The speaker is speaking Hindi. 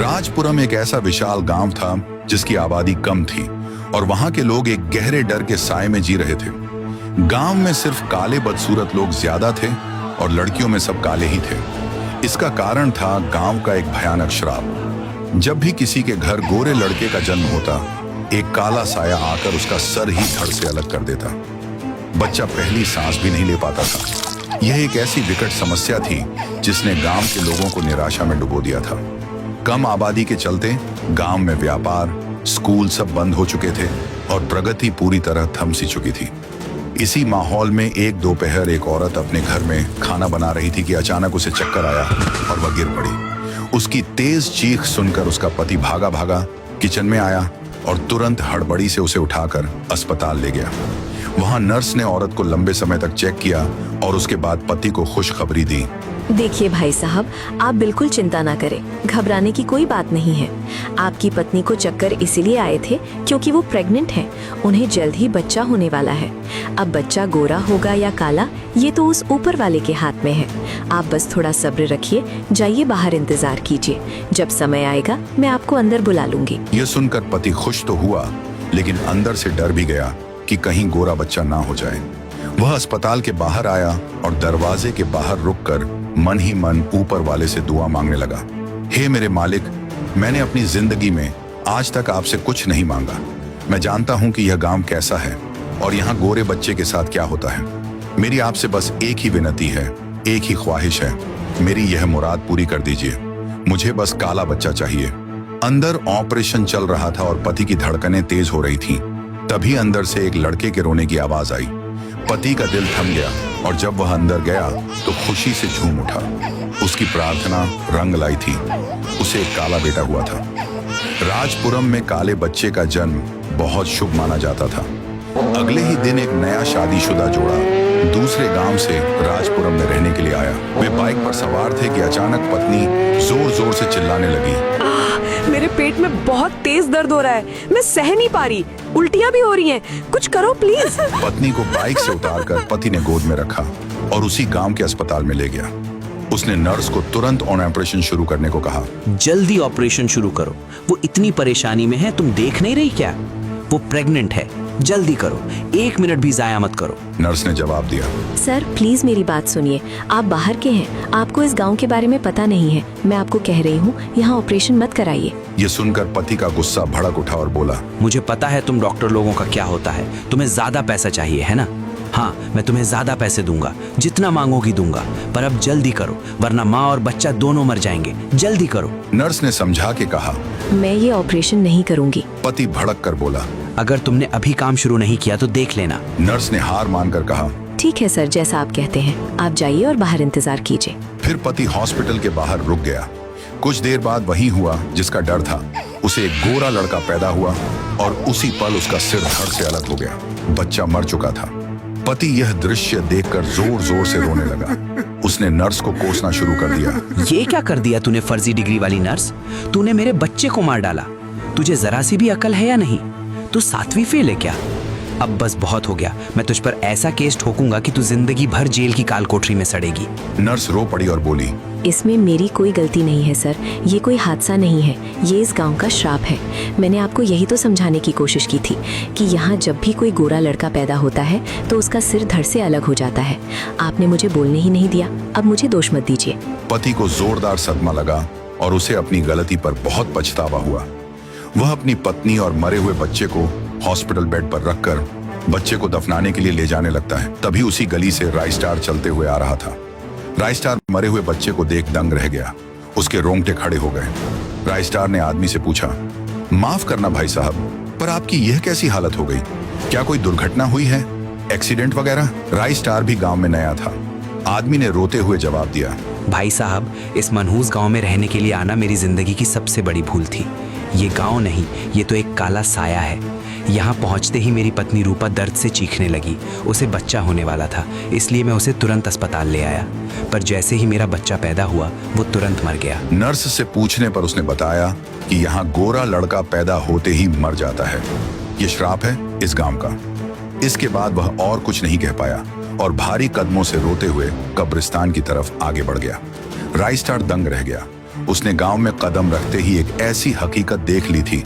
राजपुरम एक ऐसा विशाल गांव था जिसकी आबादी कम थी और वहां के लोग एक गहरे डर के साए में जी रहे थे। गांव में सिर्फ काले बदसूरत लोग ज्यादा थे और लड़कियों में सब काले ही थे। इसका कारण था गांव का एक भयानक श्राप। जब भी किसी के घर गोरे लड़के का जन्म होता, एक काला साया आकर उसका सर ही धड़ से अलग कर देता। बच्चा पहली सांस भी नहीं ले पाता था। यह एक ऐसी विकट समस्या थी जिसने गांव के लोगों को निराशा में डुबो दिया था। कम आबादी के चलते गांव में व्यापार, स्कूल सब बंद हो चुके थे और प्रगति पूरी तरह थम सी चुकी थी। इसी माहौल में एक दोपहर एक औरत अपने घर में खाना बना रही थी कि अचानक उसे चक्कर आया और वह गिर पड़ी। उसकी तेज चीख सुनकर उसका पति भागा भागा किचन में आया और तुरंत हड़बड़ी से उसे उठाकर अस्पताल ले गया। वहां नर्स ने औरत को लंबे समय तक चेक किया और उसके बाद पति को खुशखबरी दी। देखिए भाई साहब, आप बिल्कुल चिंता ना करें, घबराने की कोई बात नहीं है। आपकी पत्नी को चक्कर इसीलिए आए थे क्योंकि वो प्रेग्नेंट हैं। उन्हें जल्द ही बच्चा होने वाला है। अब बच्चा गोरा होगा या काला, ये तो उस ऊपर वाले के हाथ में है। आप बस थोड़ा सब्र रखिए, जाइए बाहर इंतजार कीजिए। जब समय आएगा मैं आपको अंदर बुला लूंगी। यह सुनकर पति खुश तो हुआ, लेकिन अंदर से डर भी गया कि कहीं गोरा बच्चा ना हो जाए। वह अस्पताल के बाहर आया और दरवाजे के बाहर रुककर मन ही मन ऊपर वाले से दुआ मांगने लगा। हे मेरे मालिक, मैंने अपनी जिंदगी में आज तक आपसे कुछ नहीं मांगा। मैं जानता हूं कि यह गांव कैसा है और यहाँ गोरे बच्चे के साथ क्या होता है। मेरी आपसे बस एक ही विनती है, एक ही ख्वाहिश है, मेरी यह मुराद पूरी कर दीजिए। मुझे बस काला बच्चा चाहिए। अंदर ऑपरेशन चल रहा था और पति की धड़कनें तेज हो रही थीं। तभी अंदर से एक लड़के के रोने की आवाज आई। पति का दिल थम गया और जब वह अंदर गया तो खुशी से झूम उठा। उसकी प्रार्थना रंग लाई थी। उसे एक काला बेटा हुआ था। राजपुरम में काले बच्चे का जन्म बहुत शुभ माना जाता था। अगले ही दिन एक नया शादीशुदा जोड़ा दूसरे गांव से राजपुरम में रहने के लिए आया। वे बाइक पर सवार थे कि अचानक पत्नी जोर जोर से चिल्लाने लगी। मेरे पेट में बहुत तेज दर्द हो रहा है, मैं सह नहीं पा रही, उल्टियां भी हो रही हैं, कुछ करो प्लीज। पत्नी को बाइक से उतारकर पति ने गोद में रखा और उसी गांव के अस्पताल में ले गया। उसने नर्स को तुरंत ऑपरेशन शुरू करने को कहा। जल्दी ऑपरेशन शुरू करो, वो इतनी परेशानी में है, तुम देख नहीं रही क्या? वो प्रेग्नेंट है, जल्दी करो, 1 मिनट भी जाया मत करो। नर्स ने जवाब दिया। सर प्लीज मेरी बात सुनिए, आप बाहर के हैं, आपको इस गांव के बारे में पता नहीं है। मैं आपको कह रही हूँ, यहाँ ऑपरेशन मत कराइए। ये सुनकर पति का गुस्सा भड़क उठा और बोला, मुझे पता है तुम डॉक्टर लोगों का क्या होता है। तुम्हें ज्यादा पैसा चाहिए है ना? हाँ, मैं तुम्हें ज्यादा पैसे दूंगा, जितना मांगोगी दूंगा, पर अब जल्दी करो वरना माँ और बच्चा दोनों मर जाएंगे। जल्दी करो। नर्स ने समझा के कहा। मैं ये ऑपरेशन नहीं करूंगी। पति भड़क कर बोला, अगर तुमने अभी काम शुरू नहीं किया तो देख लेना। नर्स ने हार मानकर कहा, ठीक है सर, जैसा आप कहते हैं, आप जाइए और बाहर इंतजार कीजिए। फिर पति हॉस्पिटल के बाहर रुक गया। कुछ देर बाद वही हुआ जिसका डर था। उसे एक गोरा लड़का पैदा हुआ और उसी पल उसका सिर धड़ से अलग हो गया। बच्चा मर चुका था। पति यह दृश्य देखकर जोर जोर से रोने लगा। उसने नर्स को कोसना शुरू कर दिया। ये क्या कर दिया तूने, फर्जी डिग्री वाली नर्स? तूने मेरे बच्चे को मार डाला। तुझे जरा सी भी अकल है या नहीं? तू 7वीं फेल है क्या? अब बस बहुत हो गया, मैं तुझ पर ऐसा केस ठोकूंगा कि तू जिंदगी भर जेल की काल कोठरी में सड़ेगी। नर्स रो पड़ी और बोली, इसमें मेरी कोई गलती नहीं है सर, ये कोई हादसा नहीं है, ये इस गांव का श्राप है। मैंने आपको यही तो समझाने की कोशिश की थी कि यहाँ जब भी कोई गोरा लड़का पैदा होता है तो उसका सिर धड़ से अलग हो जाता है। आपने मुझे बोलने ही नहीं दिया, अब मुझे दोष मत दीजिए। पति को जोरदार सदमा लगा और उसे अपनी गलती पर बहुत पछतावा हुआ। वह अपनी पत्नी और मरे हुए बच्चे को हॉस्पिटल बेड पर रखकर बच्चे को दफनाने के लिए ले जाने लगता है। तभी उसी गली से राइस्टार चलते हुए आ रहा था। राइस्टार मरे हुए बच्चे को देख दंग रह गया। उसके रोंगटे खड़े हो गए। राइस्टार ने आदमी से पूछा, माफ करना भाई साहब, पर आपकी यह कैसी हालत हो गई? क्या कोई दुर्घटना हुई है, एक्सीडेंट वगैरह? राइस्टार भी गांव में नया था। आदमी ने रोते हुए जवाब दिया, भाई साहब, इस मनहूस गांव में रहने के लिए आना मेरी जिंदगी की सबसे बड़ी भूल थी। ये गांव नहीं, ये तो एक काला साया है। यहाँ पहुँचते ही मेरी पत्नी रूपा दर्द से चीखने लगी। उसे बच्चा होने वाला था, इसलिए मैं उसे तुरंत अस्पताल ले आया, पर जैसे ही मेरा बच्चा पैदा हुआ वो तुरंत मर गया। नर्स से पूछने पर उसने बताया कि यहाँ गोरा लड़का पैदा होते ही मर जाता है। ये श्राप है इस गांव का। इसके बाद वह और कुछ नहीं कह पाया और भारी कदमों से रोते हुए कब्रिस्तान की तरफ आगे बढ़ गया। राइस्टार दंग रह गया। उसने गांव में कदम रखते ही एक ऐसी हकीकत देख ली थी